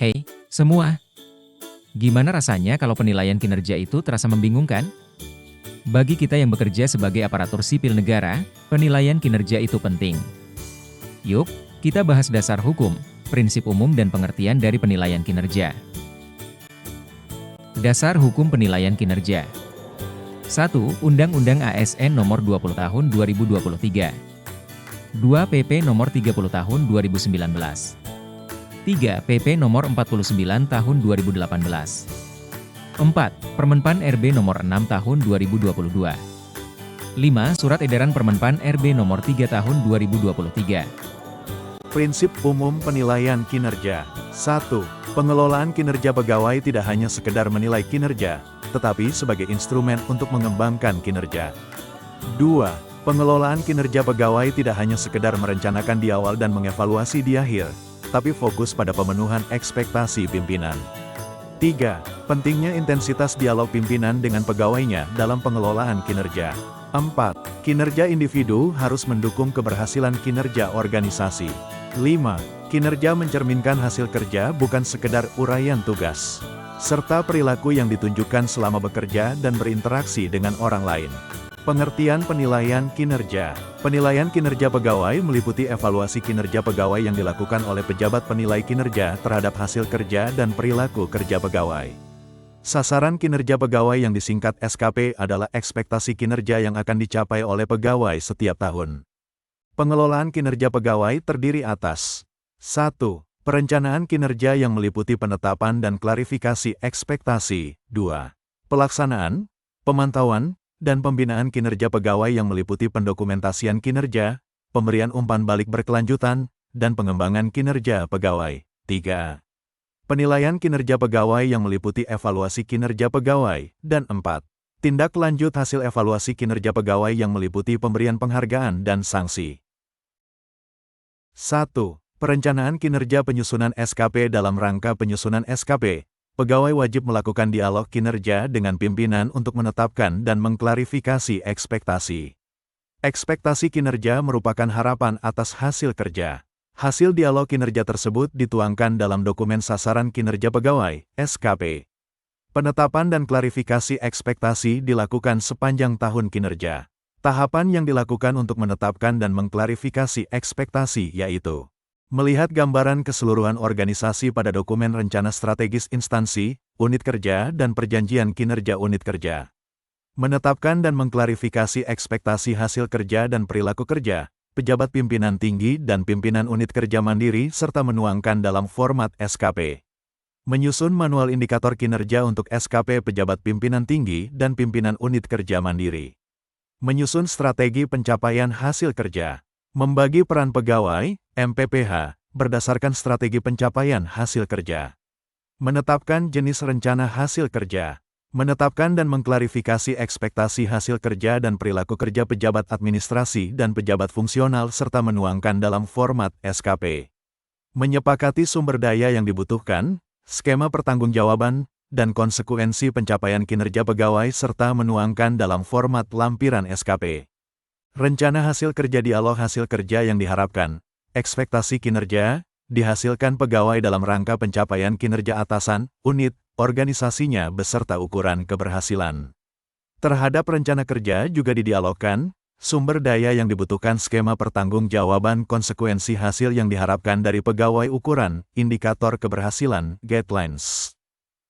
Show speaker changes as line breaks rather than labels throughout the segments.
Hei, semua! Gimana rasanya kalau penilaian kinerja itu terasa membingungkan? Bagi kita yang bekerja sebagai aparatur sipil negara, penilaian kinerja itu penting. Yuk, kita bahas dasar hukum, prinsip umum dan pengertian dari penilaian kinerja. Dasar Hukum Penilaian Kinerja. 1. Undang-Undang ASN Nomor 20 Tahun 2023. 2. PP Nomor 30 Tahun 2019. 3. PP Nomor 49 Tahun 2018. 4. Permenpan RB Nomor 6 Tahun 2022. 5. Surat Edaran Permenpan RB Nomor 3 Tahun 2023.
Prinsip umum penilaian kinerja. 1. Pengelolaan kinerja pegawai tidak hanya sekedar menilai kinerja, tetapi sebagai instrumen untuk mengembangkan kinerja. 2. Pengelolaan kinerja pegawai tidak hanya sekedar merencanakan di awal dan mengevaluasi di akhir, tapi fokus pada pemenuhan ekspektasi pimpinan. 3. Pentingnya intensitas dialog pimpinan dengan pegawainya dalam pengelolaan kinerja. 4. Kinerja individu harus mendukung keberhasilan kinerja organisasi. 5. Kinerja mencerminkan hasil kerja bukan sekedar uraian tugas, serta perilaku yang ditunjukkan selama bekerja dan berinteraksi dengan orang lain. Pengertian penilaian kinerja. Penilaian kinerja pegawai meliputi evaluasi kinerja pegawai yang dilakukan oleh pejabat penilai kinerja terhadap hasil kerja dan perilaku kerja pegawai. Sasaran kinerja pegawai yang disingkat SKP adalah ekspektasi kinerja yang akan dicapai oleh pegawai setiap tahun. Pengelolaan kinerja pegawai terdiri atas 1. Perencanaan kinerja yang meliputi penetapan dan klarifikasi ekspektasi. 2. Pelaksanaan, pemantauan, dan pembinaan kinerja pegawai yang meliputi pendokumentasian kinerja, pemberian umpan balik berkelanjutan, dan pengembangan kinerja pegawai. 3. Penilaian kinerja pegawai yang meliputi evaluasi kinerja pegawai. Dan 4. Tindak lanjut hasil evaluasi kinerja pegawai yang meliputi pemberian penghargaan dan sanksi. 1. Perencanaan kinerja penyusunan SKP. Dalam rangka penyusunan SKP, pegawai wajib melakukan dialog kinerja dengan pimpinan untuk menetapkan dan mengklarifikasi ekspektasi. Ekspektasi kinerja merupakan harapan atas hasil kerja. Hasil dialog kinerja tersebut dituangkan dalam dokumen sasaran kinerja pegawai, SKP. Penetapan dan klarifikasi ekspektasi dilakukan sepanjang tahun kinerja. Tahapan yang dilakukan untuk menetapkan dan mengklarifikasi ekspektasi yaitu melihat gambaran keseluruhan organisasi pada dokumen rencana strategis instansi, unit kerja dan perjanjian kinerja unit kerja. Menetapkan dan mengklarifikasi ekspektasi hasil kerja dan perilaku kerja, pejabat pimpinan tinggi dan pimpinan unit kerja mandiri serta menuangkan dalam format SKP. Menyusun manual indikator kinerja untuk SKP pejabat pimpinan tinggi dan pimpinan unit kerja mandiri. Menyusun strategi pencapaian hasil kerja. Membagi peran pegawai, MPPH, berdasarkan strategi pencapaian hasil kerja. Menetapkan jenis rencana hasil kerja. Menetapkan dan mengklarifikasi ekspektasi hasil kerja dan perilaku kerja pejabat administrasi dan pejabat fungsional serta menuangkan dalam format SKP. Menyepakati sumber daya yang dibutuhkan, skema pertanggungjawaban, dan konsekuensi pencapaian kinerja pegawai serta menuangkan dalam format lampiran SKP. Rencana hasil kerja dialog hasil kerja yang diharapkan, ekspektasi kinerja, dihasilkan pegawai dalam rangka pencapaian kinerja atasan, unit, organisasinya beserta ukuran keberhasilan. Terhadap rencana kerja juga didialogkan, sumber daya yang dibutuhkan skema pertanggungjawaban konsekuensi hasil yang diharapkan dari pegawai ukuran, indikator keberhasilan, guidelines.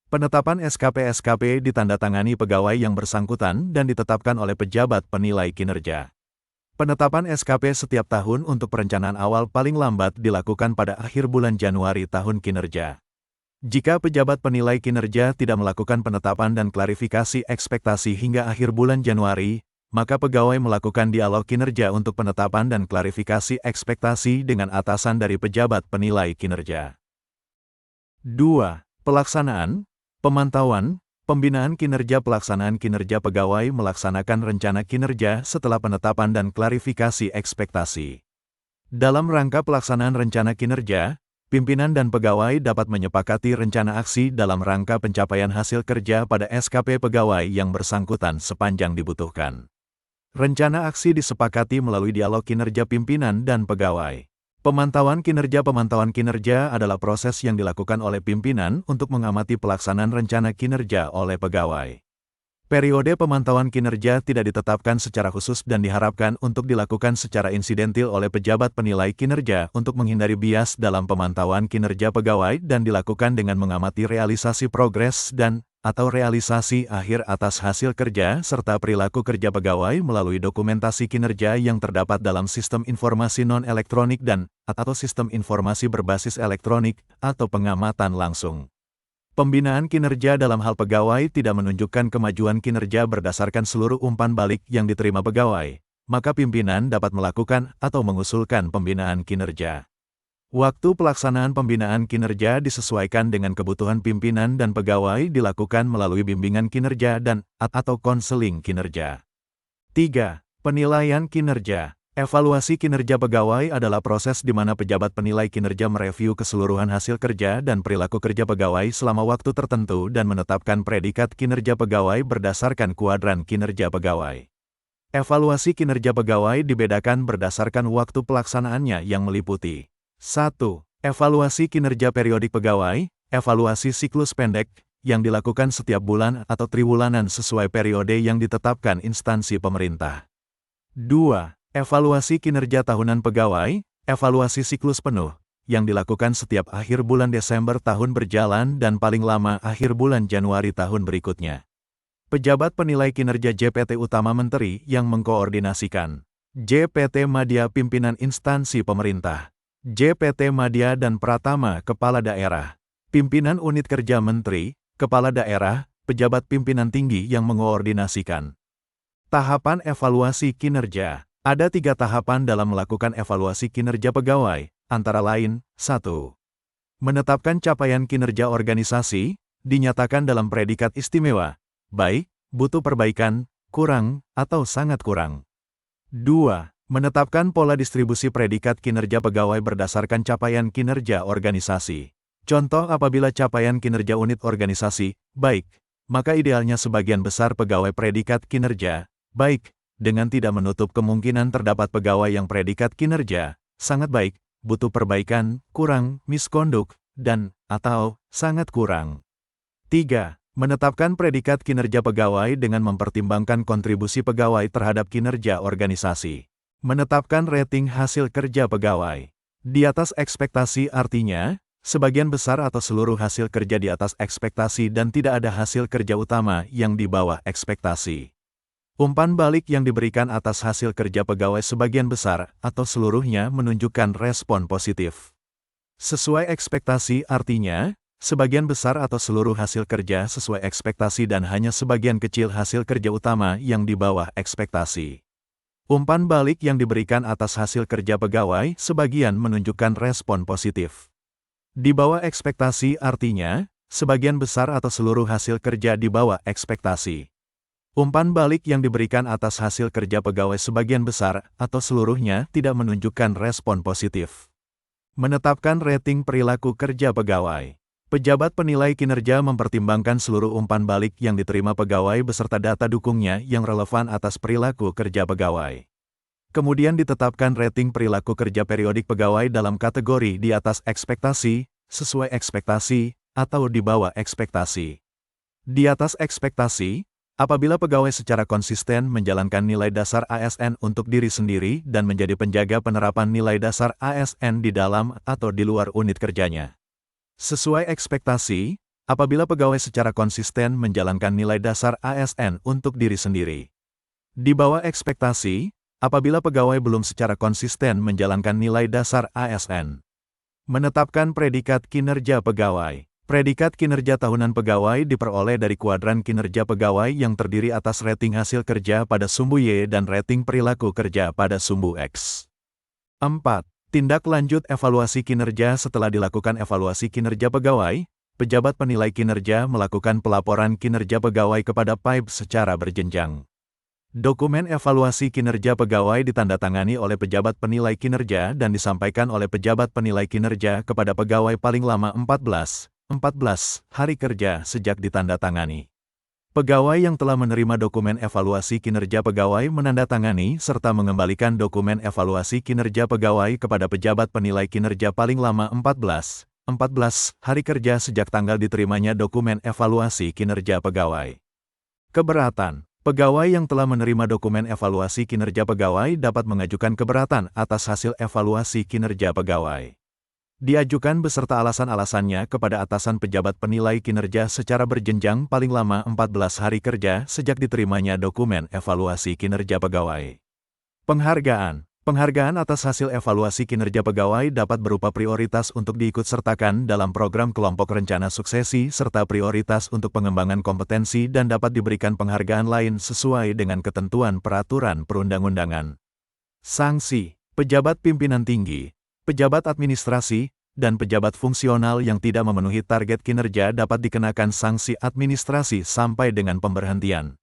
Penetapan SKP-SKP ditandatangani pegawai yang bersangkutan dan ditetapkan oleh pejabat penilai kinerja. Penetapan SKP setiap tahun untuk perencanaan awal paling lambat dilakukan pada akhir bulan Januari tahun kinerja. Jika pejabat penilai kinerja tidak melakukan penetapan dan klarifikasi ekspektasi hingga akhir bulan Januari, maka pegawai melakukan dialog kinerja untuk penetapan dan klarifikasi ekspektasi dengan atasan dari pejabat penilai kinerja. 2. Pelaksanaan, pemantauan, pembinaan kinerja. Pelaksanaan kinerja pegawai melaksanakan rencana kinerja setelah penetapan dan klarifikasi ekspektasi. Dalam rangka pelaksanaan rencana kinerja, pimpinan dan pegawai dapat menyepakati rencana aksi dalam rangka pencapaian hasil kerja pada SKP pegawai yang bersangkutan sepanjang dibutuhkan. Rencana aksi disepakati melalui dialog kinerja pimpinan dan pegawai. Pemantauan kinerja adalah proses yang dilakukan oleh pimpinan untuk mengamati pelaksanaan rencana kinerja oleh pegawai. Periode pemantauan kinerja tidak ditetapkan secara khusus dan diharapkan untuk dilakukan secara insidentil oleh pejabat penilai kinerja untuk menghindari bias dalam pemantauan kinerja pegawai dan dilakukan dengan mengamati realisasi progres atau realisasi akhir atas hasil kerja serta perilaku kerja pegawai melalui dokumentasi kinerja yang terdapat dalam sistem informasi non-elektronik atau sistem informasi berbasis elektronik atau pengamatan langsung. Pembinaan kinerja dalam hal pegawai tidak menunjukkan kemajuan kinerja berdasarkan seluruh umpan balik yang diterima pegawai, maka pimpinan dapat melakukan atau mengusulkan pembinaan kinerja. Waktu pelaksanaan pembinaan kinerja disesuaikan dengan kebutuhan pimpinan dan pegawai dilakukan melalui bimbingan kinerja atau konseling kinerja. 3. Penilaian kinerja. Evaluasi kinerja pegawai adalah proses di mana pejabat penilai kinerja mereview keseluruhan hasil kerja dan perilaku kerja pegawai selama waktu tertentu dan menetapkan predikat kinerja pegawai berdasarkan kuadran kinerja pegawai. Evaluasi kinerja pegawai dibedakan berdasarkan waktu pelaksanaannya yang meliputi 1. Evaluasi kinerja periodik pegawai, evaluasi siklus pendek, yang dilakukan setiap bulan atau triwulanan sesuai periode yang ditetapkan instansi pemerintah. 2. Evaluasi kinerja tahunan pegawai, evaluasi siklus penuh, yang dilakukan setiap akhir bulan Desember tahun berjalan dan paling lama akhir bulan Januari tahun berikutnya. Pejabat penilai kinerja JPT Utama Menteri yang mengkoordinasikan. JPT Madya Pimpinan Instansi Pemerintah. JPT Madya dan Pratama Kepala Daerah. Pimpinan Unit Kerja Menteri, Kepala Daerah, pejabat pimpinan tinggi yang mengoordinasikan. Tahapan evaluasi kinerja. Ada 3 tahapan dalam melakukan evaluasi kinerja pegawai, antara lain, 1. Menetapkan capaian kinerja organisasi, dinyatakan dalam predikat istimewa, baik, butuh perbaikan, kurang, atau sangat kurang. 2. Menetapkan pola distribusi predikat kinerja pegawai berdasarkan capaian kinerja organisasi. Contoh apabila capaian kinerja unit organisasi, baik, maka idealnya sebagian besar pegawai predikat kinerja, baik, dengan tidak menutup kemungkinan terdapat pegawai yang predikat kinerja, sangat baik, butuh perbaikan, kurang, misconduct, atau sangat kurang. 3. Menetapkan predikat kinerja pegawai dengan mempertimbangkan kontribusi pegawai terhadap kinerja organisasi. Menetapkan rating hasil kerja pegawai. Di atas ekspektasi artinya, sebagian besar atau seluruh hasil kerja di atas ekspektasi dan tidak ada hasil kerja utama yang di bawah ekspektasi. Umpan balik yang diberikan atas hasil kerja pegawai sebagian besar atau seluruhnya menunjukkan respon positif. Sesuai ekspektasi artinya, sebagian besar atau seluruh hasil kerja sesuai ekspektasi dan hanya sebagian kecil hasil kerja utama yang di bawah ekspektasi. Umpan balik yang diberikan atas hasil kerja pegawai sebagian menunjukkan respon positif. Di bawah ekspektasi artinya, sebagian besar atau seluruh hasil kerja di bawah ekspektasi. Umpan balik yang diberikan atas hasil kerja pegawai sebagian besar atau seluruhnya tidak menunjukkan respon positif. Menetapkan rating perilaku kerja pegawai. Pejabat penilai kinerja mempertimbangkan seluruh umpan balik yang diterima pegawai beserta data dukungnya yang relevan atas perilaku kerja pegawai. Kemudian ditetapkan rating perilaku kerja periodik pegawai dalam kategori di atas ekspektasi, sesuai ekspektasi, atau di bawah ekspektasi. Di atas ekspektasi, apabila pegawai secara konsisten menjalankan nilai dasar ASN untuk diri sendiri dan menjadi penjaga penerapan nilai dasar ASN di dalam atau di luar unit kerjanya. Sesuai ekspektasi, apabila pegawai secara konsisten menjalankan nilai dasar ASN untuk diri sendiri. Di bawah ekspektasi, apabila pegawai belum secara konsisten menjalankan nilai dasar ASN. Menetapkan predikat kinerja pegawai. Predikat kinerja tahunan pegawai diperoleh dari kuadran kinerja pegawai yang terdiri atas rating hasil kerja pada sumbu Y dan rating perilaku kerja pada sumbu X. 4. Tindak lanjut evaluasi kinerja. Setelah dilakukan evaluasi kinerja pegawai, pejabat penilai kinerja melakukan pelaporan kinerja pegawai kepada PAIB secara berjenjang. Dokumen evaluasi kinerja pegawai ditandatangani oleh pejabat penilai kinerja dan disampaikan oleh pejabat penilai kinerja kepada pegawai paling lama 14 hari kerja sejak ditandatangani. Pegawai yang telah menerima dokumen evaluasi kinerja pegawai menandatangani serta mengembalikan dokumen evaluasi kinerja pegawai kepada pejabat penilai kinerja paling lama 14 hari kerja sejak tanggal diterimanya dokumen evaluasi kinerja pegawai. Keberatan. Pegawai yang telah menerima dokumen evaluasi kinerja pegawai dapat mengajukan keberatan atas hasil evaluasi kinerja pegawai. Diajukan beserta alasan-alasannya kepada atasan pejabat penilai kinerja secara berjenjang paling lama 14 hari kerja sejak diterimanya dokumen evaluasi kinerja pegawai. Penghargaan. Penghargaan atas hasil evaluasi kinerja pegawai dapat berupa prioritas untuk diikutsertakan dalam program kelompok rencana suksesi serta prioritas untuk pengembangan kompetensi dan dapat diberikan penghargaan lain sesuai dengan ketentuan peraturan perundang-undangan. Sanksi. Pejabat pimpinan tinggi, pejabat administrasi, dan pejabat fungsional yang tidak memenuhi target kinerja dapat dikenakan sanksi administrasi sampai dengan pemberhentian.